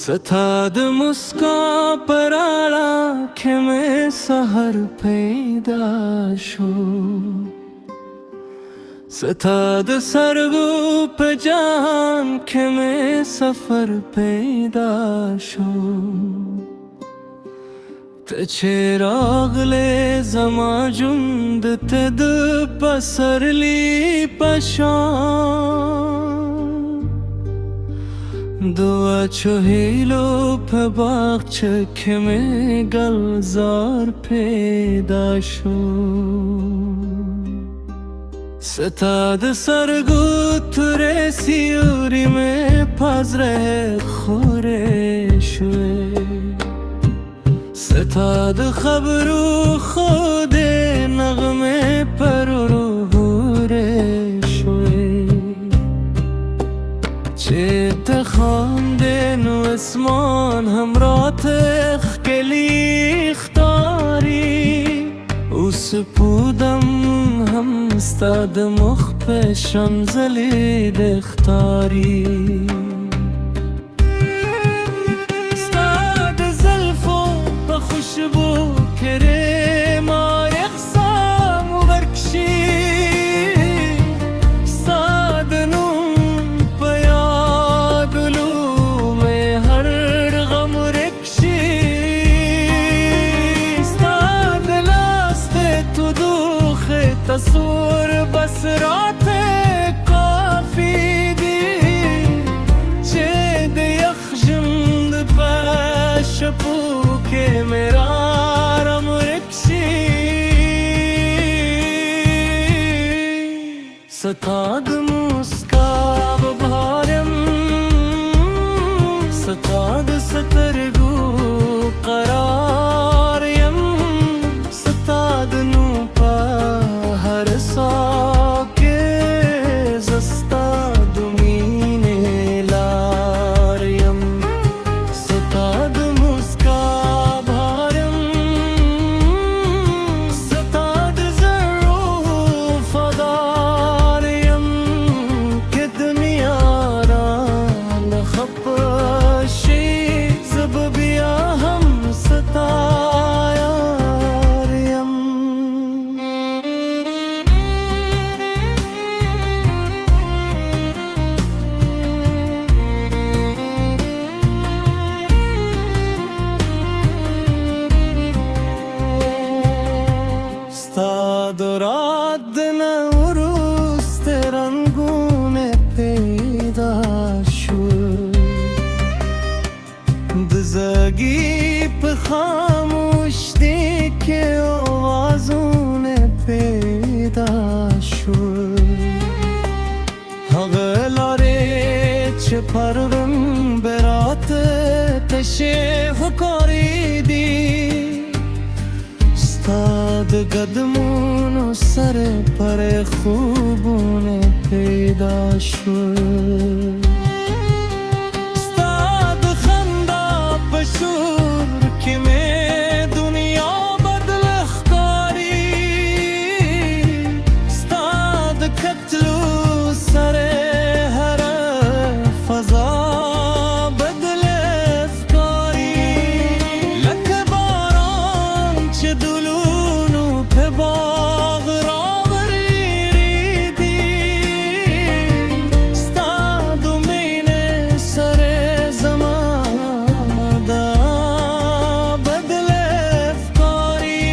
ستاد مسکا پر آنکھ میں سحر پیدا شو ستاد سرگو پہ آنکھ میں سفر پیدا شو ته چې راغلې زما ژوند ته د پسرلي په شان د وچو هیلو په باغچه کې مې ګلزار پیدا شو ستا د سرګو تورې سیوري مې په زړه خورې شوې ستا د خبرو خود نغمه پر روح شوی چه تخاندن و اسمان همراه خکلی اختاری او سپودم هم استاد مخ پشم زلید اختاری خوشبو کریم رقصم و برکشی سادنون پیادلو میں ہر غم رکشی ساد لاست تو دوخ تصور بس رات کافی دی چید یخجند پشپو کہ میرا رم رکشی ستاد مسکا ببارم ستاد سترگو قراریم ستاد نو پا هر ساکه زستاد مین لاریم ستاد رات نوروز رنگون پیدا شد دزگی پہ خاموش دی که آوازون پیدا شد حقلاره چه پرم برات تشه فکاری دی استاد قدمون و سر پر خوبون پیدا شد استاد خندا پشور که میں دنیا بدل اختاری استاد قتلو سر هر فضا بدل افکاری لک باران چه دلونو پہ باغ راوری ریدی استاد مین سر زمان دا بدل افکاری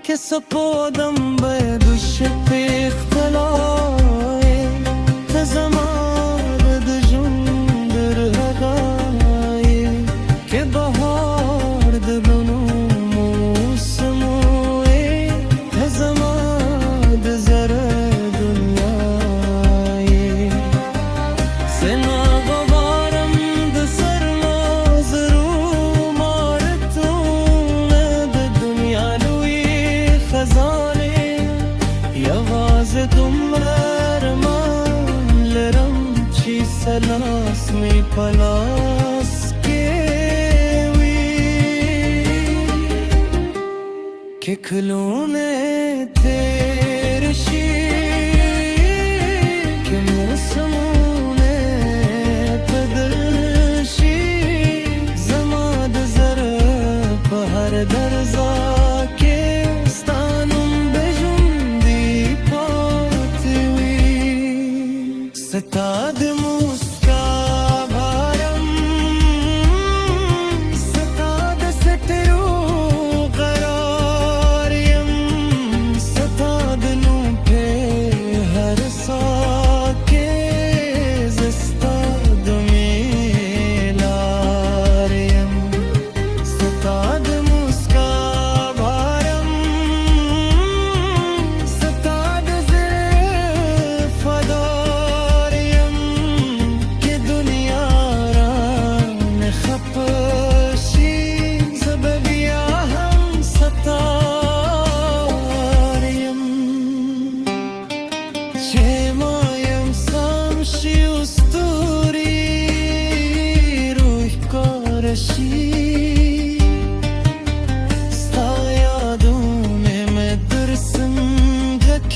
که سپودم به دوش پہ اختلای تزمان د جندر هگای که بهار دلونو موسموی تزمان د زر دنیای سنا غبارم د سرناز رو مارتون د دنیا لوی خزانه یواز دمرمان لرم چی سلاس می پلاس که کلونه ترشی که موسمونه پد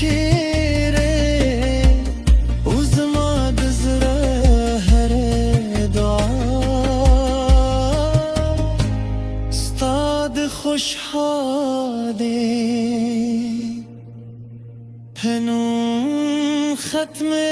فکیره وزما دزره هر دعا استاد خوشحالی هنوم ختمتی